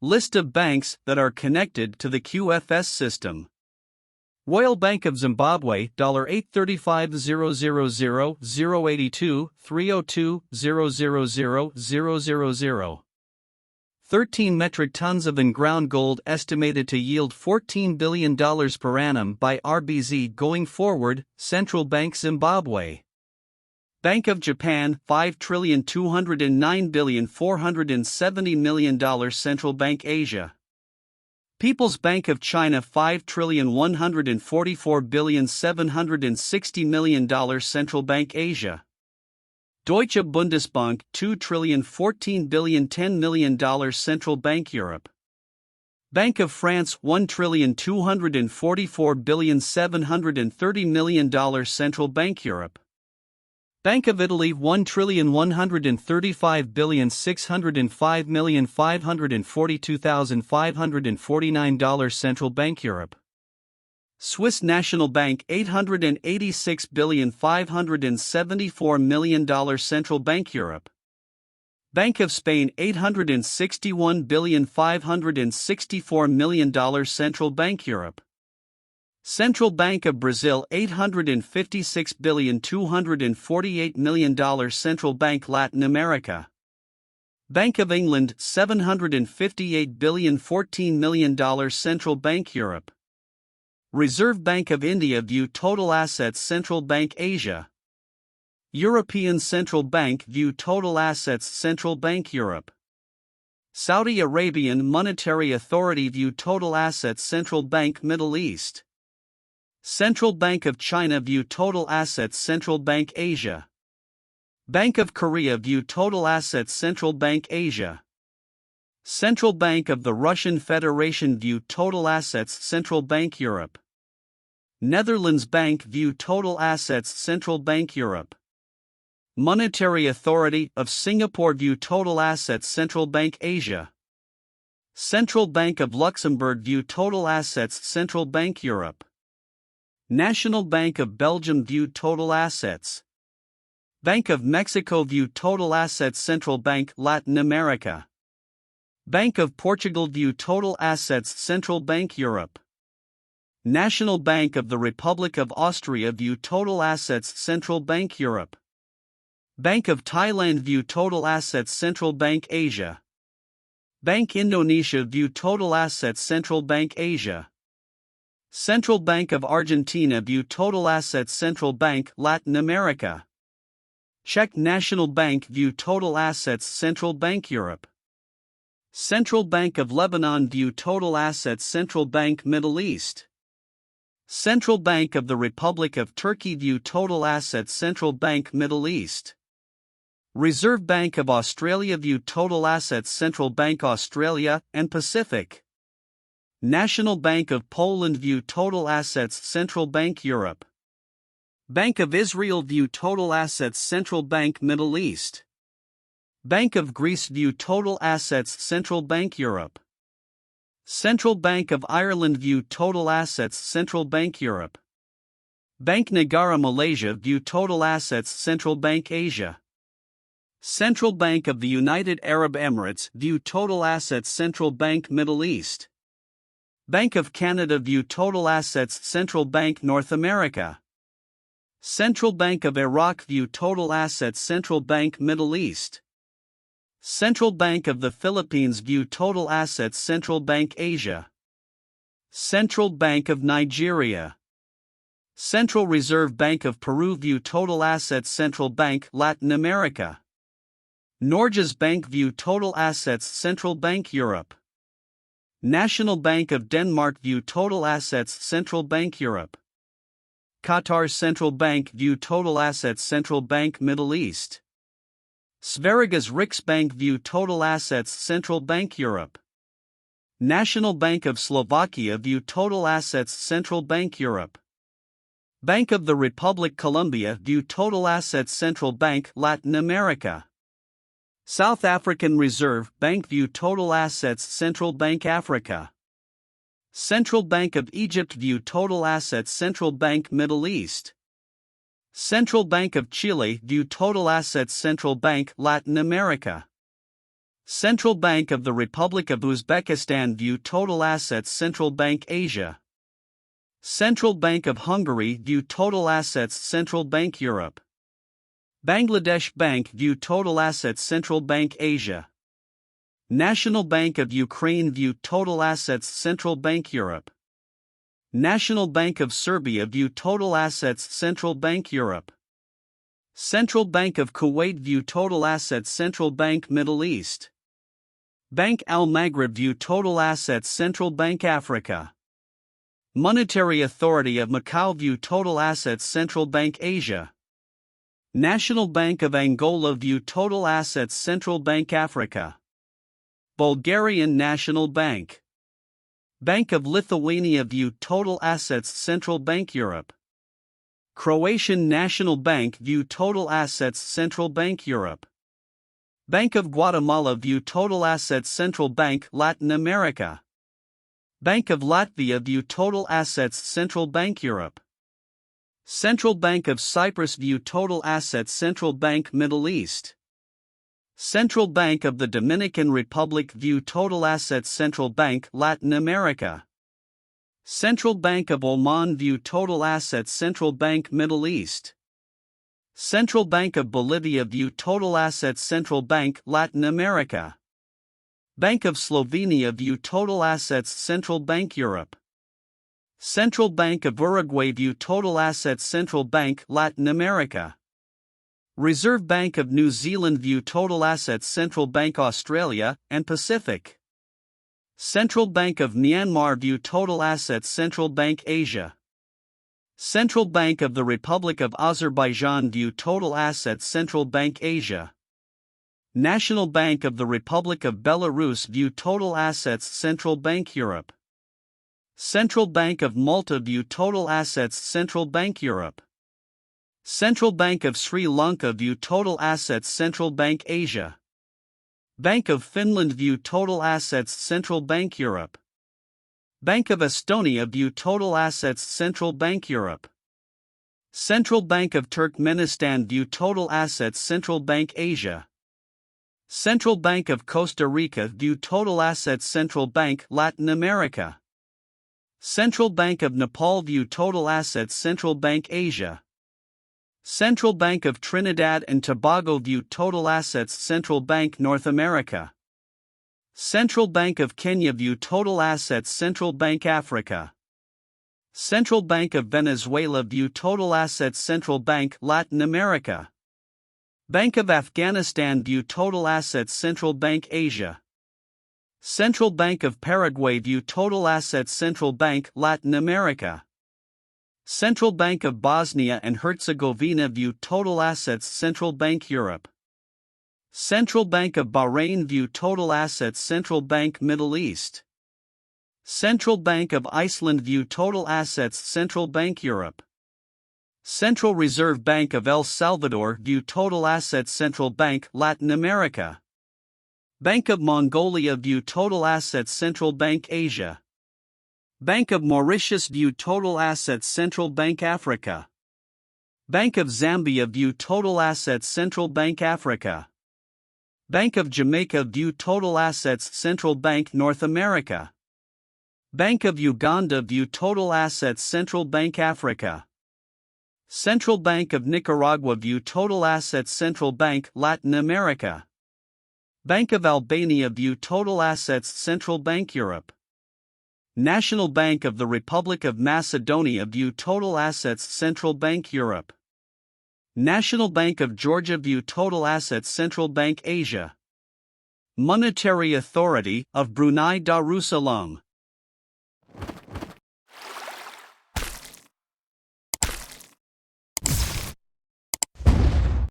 List of banks that are connected to the QFS system. Royal Bank of Zimbabwe $835,000,082,302,000,000. 13 metric tons of in-ground gold estimated to yield $14 billion per annum by RBZ going forward, Central Bank Zimbabwe. Bank of Japan $5,209,470,000,000 Central Bank Asia. People's Bank of China $5,144,760,000,000 Central Bank Asia. Deutsche Bundesbank $2,014,010,000,000 Central Bank Europe. Bank of France $1,244,730,000,000 Central Bank Europe. Bank of Italy $1,135,605,542,549 Central Bank Europe. Swiss National Bank $886,574,000,000 Central Bank Europe. Bank of Spain $861,564,000,000 Central Bank Europe. Central Bank of Brazil $856,248,000,000 Central Bank Latin America. Bank of England $758,014,000,000 Central Bank Europe. Reserve Bank of India View total assets Central Bank Asia. European Central Bank View total assets Central Bank Europe. Saudi Arabian Monetary Authority View total assets Central Bank Middle East. Central Bank of China View total assets Central Bank Asia. Bank of Korea View total assets Central Bank Asia. Central Bank of the Russian Federation View total assets Central Bank Europe. Netherlands Bank View total assets Central Bank Europe. Monetary Authority of Singapore View total assets Central Bank Asia. Central Bank of Luxembourg View total assets Central Bank Europe. National Bank of Belgium View total assets. Bank of Mexico View total assets Central Bank Latin America. Bank of Portugal View total assets Central Bank Europe. National Bank of the Republic of Austria View total assets Central Bank Europe. Bank of Thailand View total assets Central Bank Asia. Bank Indonesia View total assets Central Bank Asia. Central Bank of Argentina View total assets Central Bank Latin America. Czech National Bank View total assets Central Bank Europe. Central Bank of Lebanon View total assets Central Bank Middle East. Central Bank of the Republic of Turkey View total assets Central Bank Middle East. Reserve Bank of Australia View total assets Central Bank Australia and Pacific. National Bank of Poland View total assets Central Bank Europe. Bank of Israel View total assets Central Bank Middle East. Bank of Greece View total assets Central Bank Europe. Central Bank of Ireland View total assets Central Bank Europe. Bank Negara Malaysia View total assets Central Bank Asia. Central Bank of the United Arab Emirates View total assets Central Bank Middle East. Bank of Canada View total assets Central Bank North America. Central Bank of Iraq View total assets Central Bank Middle East. Central Bank of the Philippines View total assets Central Bank Asia. Central Bank of Nigeria. Central Reserve Bank of Peru View total assets Central Bank Latin America. Norges Bank View total assets Central Bank Europe. National Bank of Denmark View total assets Central Bank Europe. Qatar Central Bank View total assets Central Bank Middle East. Sveriges Riksbank View total assets Central Bank Europe. National Bank of Slovakia View total assets Central Bank Europe. Bank of the Republic Colombia View total assets Central Bank Latin America. South African Reserve Bank View total assets Central Bank Africa. Central Bank of Egypt View total assets Central Bank Middle East. Central Bank of Chile View total assets Central Bank Latin America. Central Bank of the Republic of Uzbekistan. View total assets. Central Bank Asia. Central Bank of Hungary. View total assets. Central Bank Europe. Bangladesh Bank. View total assets. Central Bank Asia. National Bank of Ukraine. View total assets. Central Bank Europe. National Bank of Serbia. View total assets. Central Bank Europe. Central Bank of Kuwait. View total assets. Central Bank Middle East. Bank Al Maghrib. View total assets. Central Bank Africa. Monetary Authority of Macau. View total assets. Central Bank Asia. National Bank of Angola. View total assets. Central Bank Africa. Bulgarian National Bank. Bank of Lithuania. View total assets. Central Bank Europe. Croatian National Bank. View total assets. Central Bank Europe. Bank of Guatemala. View total assets. Central Bank Latin America. Bank of Latvia. View total assets. Central Bank Europe. Central Bank of Cyprus. View total assets. Central Bank Middle East. Central Bank of the Dominican Republic. View total assets. Central Bank Latin America. Central Bank of Oman. View total assets. Central Bank Middle East. Central Bank of Bolivia. View total assets. Central Bank Latin America. Bank of Slovenia. View total assets. Central Bank Europe. Central Bank of Uruguay. View total assets. Central Bank Latin America. Reserve Bank of New Zealand. View total assets. Central Bank Australia and Pacific. Central Bank of Myanmar. View total assets. Central Bank Asia. Central Bank of the Republic of Azerbaijan. View total assets. Central Bank Asia. National Bank of the Republic of Belarus. View total assets. Central Bank Europe. Central Bank of Malta. View total assets. Central Bank Europe. Central Bank of Sri Lanka. View total assets. Central Bank Asia. Bank of Finland. View total assets. Central Bank Europe. Bank of Estonia. View total assets. Central Bank Europe. Central Bank of Turkmenistan. View total assets. Central Bank Asia. Central Bank of Costa Rica. View total assets. Central Bank Latin America. Central Bank of Nepal. View total assets. Central Bank Asia. Central Bank of Trinidad and Tobago. View total assets. Central Bank North America. Central Bank of Kenya. View total assets. Central Bank Africa. Central Bank of Venezuela. View total assets. Central Bank Latin America. Bank of Afghanistan. View total assets. Central Bank Asia. Central Bank of Paraguay. View total assets. Central Bank Latin America. Central Bank of Bosnia and Herzegovina. View total assets. Central Bank Europe. Central Bank of Bahrain. View total assets. Central Bank Middle East. Central Bank of Iceland. View total assets. Central Bank Europe. Central Reserve Bank of El Salvador. View total assets. Central Bank Latin America. Bank of Mongolia. View total assets. Central Bank Asia. Bank of Mauritius. View total assets. Central Bank Africa. Bank of Zambia. View total assets. Central Bank Africa. Bank of Jamaica. View total assets. Central Bank North America. Bank of Uganda. View total assets. Central Bank Africa. Central Bank of Nicaragua. View total assets. Central Bank Latin America. Bank of Albania. View total assets. Central Bank Europe. National Bank of the Republic of Macedonia. View total assets. Central Bank Europe. National Bank of Georgia. View total assets. Central Bank Asia. Monetary Authority of Brunei Darussalam.